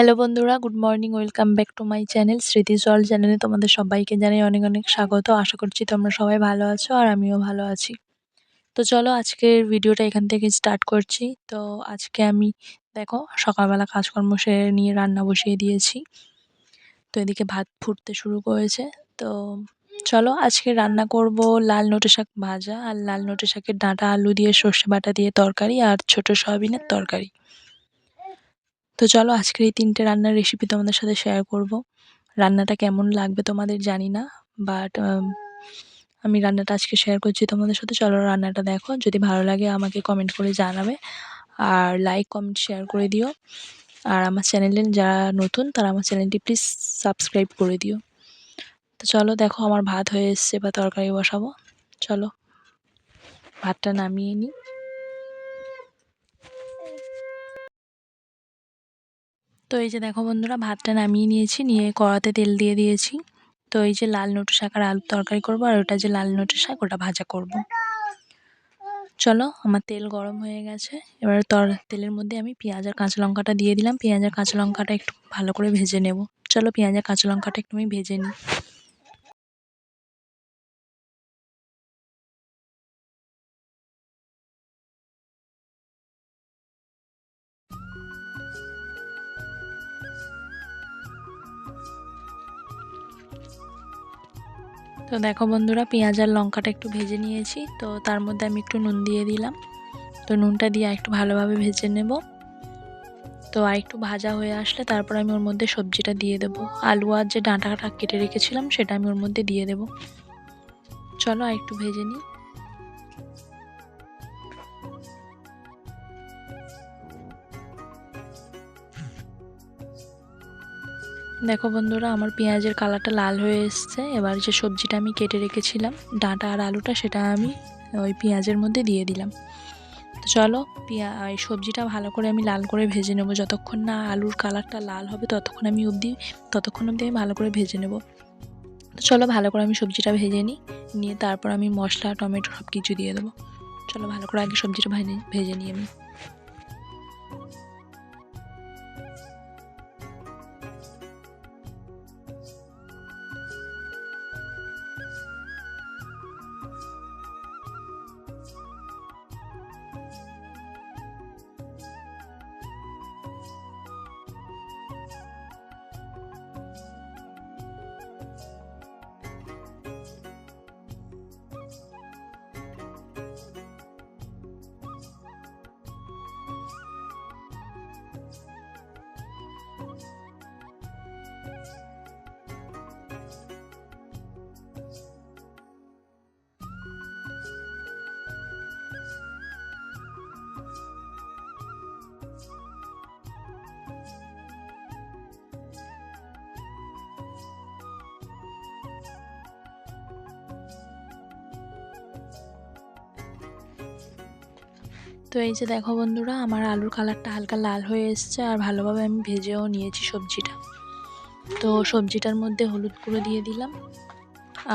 Hello বন্ধুরা, good morning. Welcome back to my channel স্মৃতি জল চ্যানেলে তোমাদের সবাইকে জানাই অনেক অনেক স্বাগত। আশা করছি তোমরা সবাই ভালো আছো আর আমিও ভালো আছি। তো চলো আজকের ভিডিওটা এখান থেকে স্টার্ট করছি। তো আজকে আমি দেখো সকালবেলা কাজকর্ম সেরে নিয়ে রান্না বসিয়ে দিয়েছি। তো এদিকে ভাত ফুটতে শুরু করেছে। তো চলো আজকে রান্না করব লাল নোটে শাক ভাজা আর লাল নোটে শাকের ডাঁটা আলু দিয়ে সর্ষে বাটা দিয়ে তরকারি আর ছোট সয়াবিনের তরকারি। তো চলো আজকের এই ৩টে রান্নার রেসিপি তোমাদের সাথে শেয়ার করব। রান্নাটা কেমন লাগবে তোমাদের জানি না, বাট আমি রান্নাটা আজকে শেয়ার করছি তোমাদের সাথে। চলো রান্নাটা দেখো, যদি ভালো লাগে আমাকে কমেন্ট করে জানাবে আর লাইক কমেন্ট শেয়ার করে দিও। আর আমার চ্যানেলে যারা নতুন তারা আমার চ্যানেলটি প্লিজ সাবস্ক্রাইব করে দিও। তো চলো দেখো আমার ভাত হয়ে এসছে, বা তরকারি বসাবো। চলো ভাতটা নামিয়ে নিই। তো এই যে দেখো বন্ধুরা, ভাতটা নামিয়ে নিয়েছি, নিয়ে কড়াতে তেল দিয়ে দিয়েছি। তো এই যে লাল নোটে শাক আর আলুর তরকারি করবো, আর ওটা যে লাল নোটে শাক ওটা ভাজা করব। চলো আমার তেল গরম হয়ে গেছে। এবারে তেলের মধ্যে আমি পেঁয়াজ আর কাঁচা লঙ্কাটা দিয়ে দিলাম। পেঁয়াজ আর কাঁচা লঙ্কাটা একটু ভালো করে ভেজে নেব। চলো পেঁয়াজ আর কাঁচা লঙ্কাটা একটু আমি ভেজে নিই। তো দেখো বন্ধুরা, পেঁয়াজ আর লঙ্কাটা একটু ভেজে নিয়েছি। তো তার মধ্যে আমি একটু নুন দিয়ে দিলাম। তো নুনটা দিয়ে একটু ভালোভাবে ভেজে নেব। তো আর একটু ভাজা হয়ে আসলে তারপর আমি ওর মধ্যে সবজিটা দিয়ে দেবো। আলু আর যে ডাঁটাটা কেটে রেখেছিলাম সেটা আমি ওর মধ্যে দিয়ে দেবো। চলো আর একটু ভেজে নিই। দেখো বন্ধুরা, আমার পেঁয়াজের কালারটা লাল হয়ে এসছে। এবার যে সবজিটা আমি কেটে রেখেছিলাম ডাঁটা আর আলুটা, সেটা আমি ওই পেঁয়াজের মধ্যে দিয়ে দিলাম। তো চলো এই সবজিটা ভালো করে আমি লাল করে ভেজে নেব। যতক্ষণ না আলুর কালারটা লাল হবে ততক্ষণ অবধি আমি ভালো করে ভেজে নেব। তো চলো ভালো করে আমি সবজিটা ভেজে নিয়ে তারপর আমি মশলা টমেটো সব কিছু দিয়ে দেবো। চলো ভালো করে আগে সবজিটা ভেজে নিই আমি। তো এই যে দেখো বন্ধুরা, আমার আলুর কালারটা হালকা লাল হয়ে এসছে আর ভালোভাবে আমি ভেজেও নিয়েছি সবজিটা। তো সবজিটার মধ্যে হলুদ গুঁড়ো দিয়ে দিলাম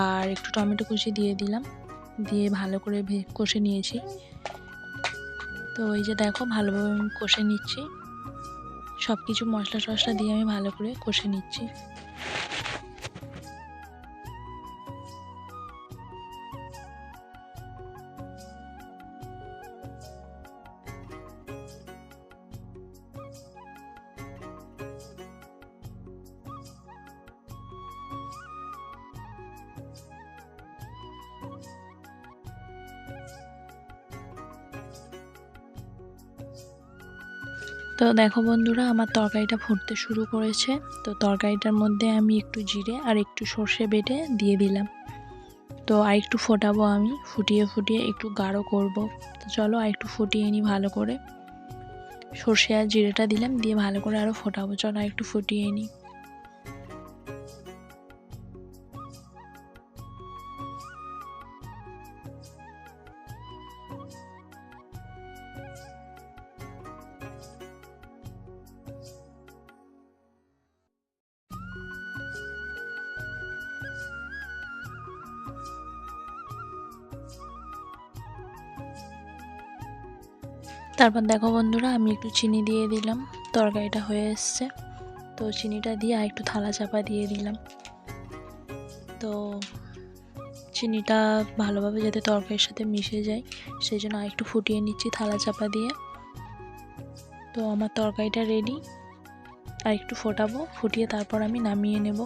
আর একটু টমেটো কুচি দিয়ে দিলাম, দিয়ে ভালো করে কষে নিয়েছি। তো এই যে দেখো ভালোভাবে আমি কষে নিচ্ছি, সব কিছু মশলা টশলা দিয়ে আমি ভালো করে কষে নিচ্ছি। তো দেখো বন্ধুরা, আমার তরকারিটা ফুটতে শুরু করেছে। তো তরকারিটার মধ্যে আমি একটু জিরে আর একটু সর্ষে বেটে দিয়ে দিলাম। তো আর একটু ফোটাবো, আমি ফুটিয়ে ফুটিয়ে একটু গাঢ় করব। তো চলো আর একটু ফুটিয়ে নিই ভালো করে। সর্ষে আর জিরেটা দিলাম, দিয়ে ভালো করে আরও ফোটাবো। চলো আর একটু ফুটিয়ে নিই। তারপর দেখো বন্ধুরা, আমি একটু চিনি দিয়ে দিলাম। তরকারিটা হয়ে এসছে। তো চিনিটা দিয়ে আর একটু থালা চাপা দিয়ে দিলাম। তো চিনিটা ভালোভাবে যাতে তরকারির সাথে মিশে যায় সেই জন্য আর একটু ফুটিয়ে নিচ্ছি থালা চাপা দিয়ে। তো আমার তরকারিটা রেডি, আর একটু ফোটাবো, ফুটিয়ে তারপর আমি নামিয়ে নেব।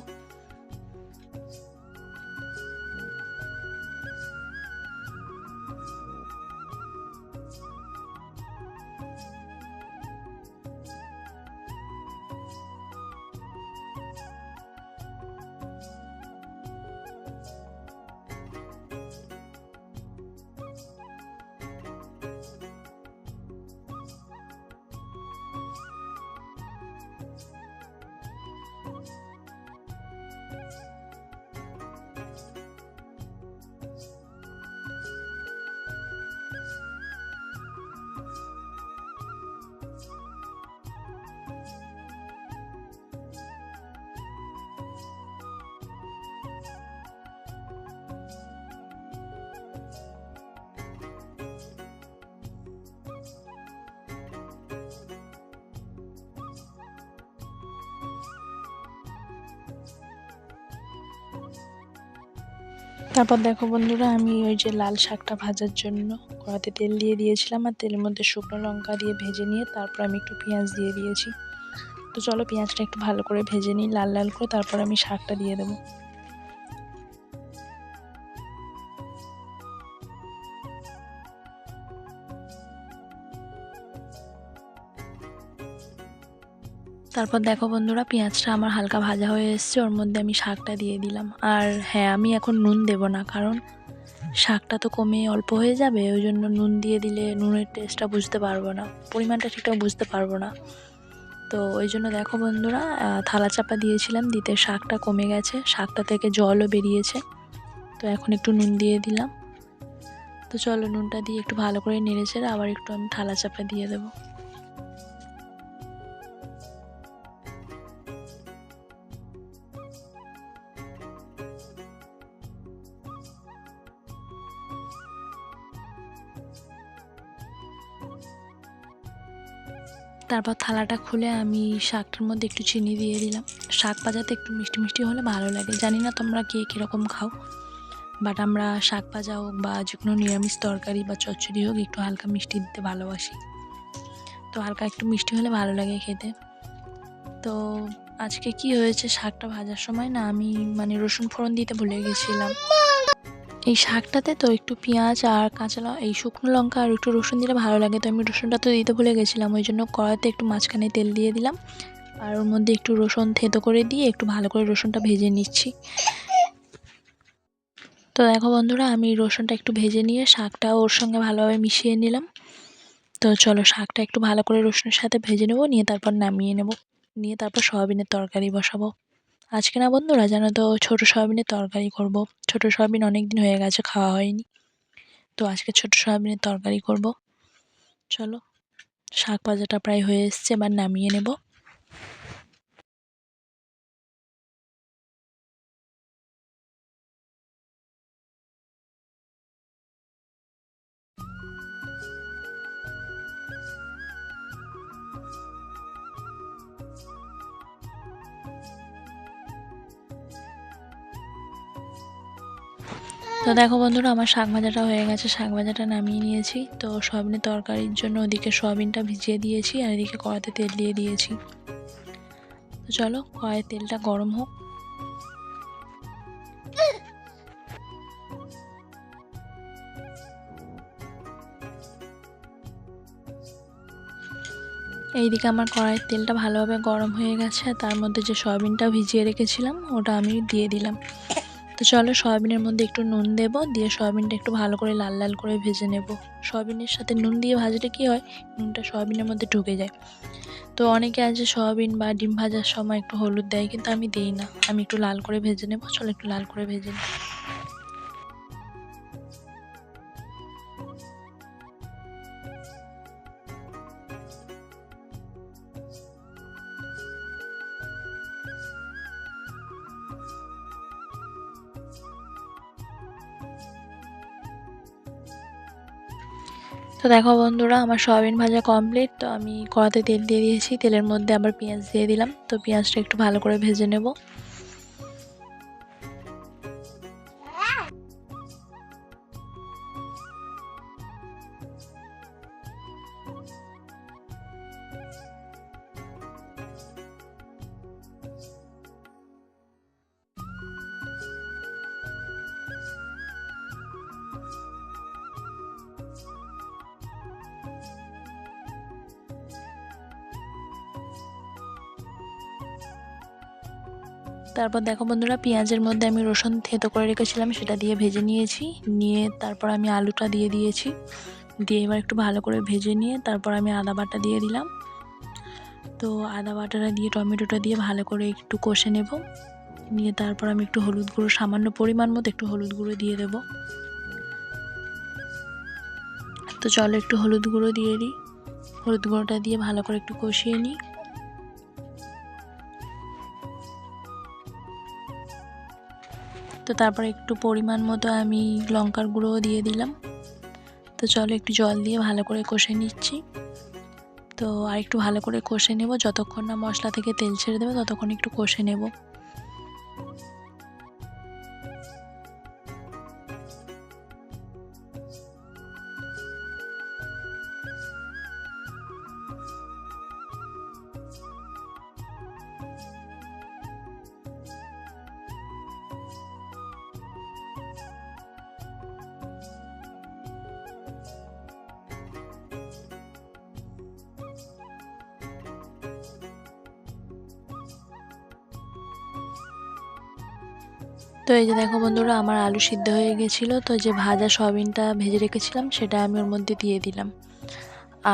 তারপর দেখো বন্ধুরা, আমি ওই যে লাল শাকটা ভাজার জন্য কড়াতে তেল দিয়ে দিয়েছিলাম, আর তেলের মধ্যে শুকনো লঙ্কা দিয়ে ভেজে নিয়ে তারপর আমি একটু পেঁয়াজ দিয়ে দিয়েছি। তো চলো পেঁয়াজটা একটু ভালো করে ভেজে নিই লাল লাল করে, তারপর আমি শাকটা দিয়ে দেবো। তারপর দেখো বন্ধুরা, পেঁয়াজটা আমার হালকা ভাজা হয়ে এসছে, ওর মধ্যে আমি শাকটা দিয়ে দিলাম। আর হ্যাঁ, আমি এখন নুন দেব না, কারণ শাকটা তো কমে অল্প হয়ে যাবে, ওই জন্য নুন দিয়ে দিলে নুনের টেস্টটা বুঝতে পারবো না, পরিমাণটা ঠিকঠাক বুঝতে পারবো না। তো ওই জন্য দেখো বন্ধুরা, থালা চাপা দিয়েছিলাম, দিতে শাকটা কমে গেছে, শাকটা থেকে জলও বেরিয়েছে। তো এখন একটু নুন দিয়ে দিলাম। তো চলো নুনটা দিয়ে একটু ভালো করে নেড়েচেড়ে আবার একটু আমি থালা চাপা দিয়ে দেবো। তারপর থালাটা খুলে আমি শাকটার মধ্যে একটু চিনি দিয়ে দিলাম। শাক ভাজাতে একটু মিষ্টি মিষ্টি হলে ভালো লাগে। জানি না তোমরা কে কীরকম খাও, বাট আমরা শাক ভাজা হোক বা যে কোনো নিরামিষ তরকারি বা চচ্চড়ি হোক একটু হালকা মিষ্টি দিতে ভালোবাসি। তো হালকা একটু মিষ্টি হলে ভালো লাগে খেতে। তো আজকে কি হয়েছে, শাকটা ভাজার সময় না আমি রসুন ফোড়ন দিতে ভুলে গেছিলাম। এই শাকটাতে তো একটু পেঁয়াজ আর এই শুকনো লঙ্কা আর একটু রসুন দিলে ভালো লাগে। তো আমি রসুনটা তো দিতে ভুলে গেছিলাম, ওই জন্য কড়াইতে একটু মাঝখানে তেল দিয়ে দিলাম, আর ওর মধ্যে একটু রসুন থেঁতো করে দিয়ে একটু ভালো করে রসুনটা ভেজে নিচ্ছি। তো দেখো বন্ধুরা, আমি রসুনটা একটু ভেজে নিয়ে শাকটা ওর সঙ্গে ভালোভাবে মিশিয়ে নিলাম। তো চলো শাকটা একটু ভালো করে রসুনের সাথে ভেজে নেবো, নিয়ে তারপর নামিয়ে নেব, নিয়ে তারপর সয়াবিনের তরকারি বসাবো। আজকে না বন্ধুরা, জানো তো, ছোটো সয়াবিনের তরকারি করব। ছোটো সয়াবিন অনেক দিন হয়ে গেছে খাওয়া হয়নি, তো আজকে ছোটো সয়াবিনের তরকারি করব। চলো, শাক ভাজাটা প্রায় হয়ে এসছে, এবার নামিয়ে নেব। তো দেখো বন্ধুরা, আমার শাক ভাজাটা হয়ে গেছে, শাক ভাজাটা নামিয়ে নিয়েছি। তো সয়াবিনের তরকারির জন্য ওদিকে সয়াবিনটা ভিজিয়ে দিয়েছি, আর এদিকে কড়াতে তেল দিয়ে দিয়েছি। তো চলো কড়াইয়ের তেলটা গরম হোক। এইদিকে আমার কড়াইয়ের তেলটা ভালোভাবে গরম হয়ে গেছে, আর তার মধ্যে যে সয়াবিনটা ভিজিয়ে রেখেছিলাম ওটা আমি দিয়ে দিলাম। তো চলো সয়াবিনের মধ্যে একটু নুন দেব, দিয়ে সয়াবিনটা একটু ভালো করে লাল লাল করে ভেজে নেব। সয়াবিনের সাথে নুন দিয়ে ভাজলে কি হয়, নুনটা সয়াবিনের মধ্যে ঢুকে যায়। তো অনেকে আছে সয়াবিন বা ডিম ভাজার সময় একটু হলুদ দেয়, কিন্তু আমি দিই না, আমি একটু লাল করে ভেজে নেব। চলো একটু লাল করে ভেজে নিই। তো দেখো বন্ধুরা, আমার সয়াবিন ভাজা কমপ্লিট। তো আমি কড়াতে তেল দিয়ে দিয়েছি, তেলের মধ্যে আবার পেঁয়াজ দিয়ে দিলাম। তো পেঁয়াজটা একটু ভালো করে ভেজে নেব। তারপর দেখো বন্ধুরা, পেঁয়াজের মধ্যে আমি রসুন থেতো করে রেখেছিলাম, সেটা দিয়ে ভেজে নিয়েছি। নিয়ে তারপর আমি আলুটা দিয়ে দিয়েছি। দিয়ে এবার একটু ভালো করে ভেজে নিয়ে তারপর আমি আদা বাটা দিয়ে দিলাম। তো আদা বাটাটা দিয়ে টমেটোটা দিয়ে ভালো করে একটু কষে নেব। নিয়ে তারপর আমি একটু হলুদ গুঁড়ো, সামান্য পরিমাণ মতো একটু হলুদ গুঁড়ো দিয়ে দেব। তো চলো একটু হলুদ গুঁড়ো দিয়ে দিই। হলুদ গুঁড়োটা দিয়ে ভালো করে একটু কষিয়ে নিই। তো তারপর একটু পরিমাণ মতো আমি লঙ্কার গুঁড়োও দিয়ে দিলাম। তো চলো একটু জল দিয়ে ভালো করে কষে নিচ্ছি। তো আর একটু ভালো করে কষে নেব, যতক্ষণ না মশলা থেকে তেল ছেড়ে দেবে ততক্ষণ একটু কষে নেব। তো এই যে দেখো বন্ধুরা, আমার আলু সিদ্ধ হয়ে গেছিলো। তো যে ভাজা সয়াবিনটা ভেজে রেখেছিলাম সেটা আমি ওর মধ্যে দিয়ে দিলাম।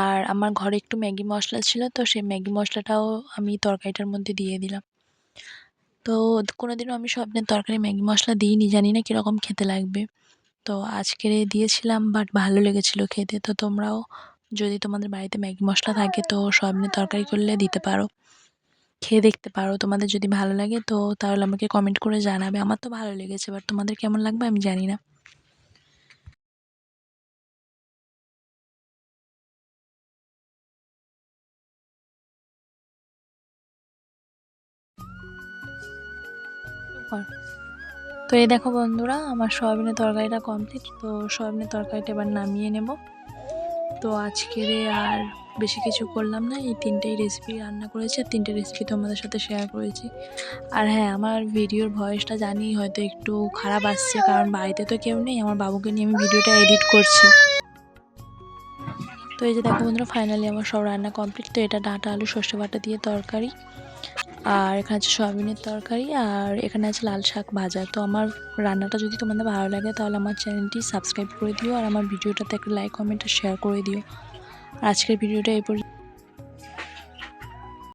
আর আমার ঘরে একটু ম্যাগি মশলা ছিল, তো সেই ম্যাগি মশলাটাও আমি তরকারিটার মধ্যে দিয়ে দিলাম। তো কোনোদিনও আমি সয়াবিনের তরকারি ম্যাগি মশলা দিইনি, জানি না কীরকম খেতে লাগবে। তো আজকে দিয়েছিলাম, বাট ভালো লেগেছিলো খেতে। তো তোমরাও যদি তোমাদের বাড়িতে ম্যাগি মশলা থাকে তো সয়াবিনের তরকারি করলে দিতে পারো, খেয়ে দেখতে পারো। তোমাদের যদি ভালো লাগে তো তাহলে আমাকে কমেন্ট করে জানাবে। আমার তো ভালো লেগেছে, বাট তোমাদের কেমন লাগবে আমি জানি না। তো এই দেখো বন্ধুরা, আমার সয়াবিনের তরকারিটা কমপ্লিট। তো সয়াবিনের তরকারিটা এবার নামিয়ে নেব। তো আজকের আর বেশি কিছু করলাম না, এই তিনটেই রেসিপি রান্না করেছি আর তিনটে রেসিপি তোমাদের সাথে শেয়ার করেছি। আর হ্যাঁ, আমার ভিডিওর ভয়েসটা জানি হয়তো একটু খারাপ আসছে, কারণ বাড়িতে তো কেউ নেই, আমার বাবুকে নিয়ে আমি ভিডিওটা এডিট করছি। তো এই যে দেখো বন্ধুরা, ফাইনালি আমার সব রান্না কমপ্লিট। তো এটা ডাঁটা আলু সর্ষে বাটা দিয়ে তরকারি, আর এখানে আছে সয়াবিনের তরকারি, আর এখানে আছে লাল শাক ভাজা। তো আমার রান্নাটা যদি তোমাদের ভালো লাগে তাহলে আমার চ্যানেলটি সাবস্ক্রাইব করে দিও, আর আমার ভিডিওটাতে একটা লাইক কমেন্ট আর শেয়ার করে দিও। আজকের ভিডিওটা এই পর্যন্ত।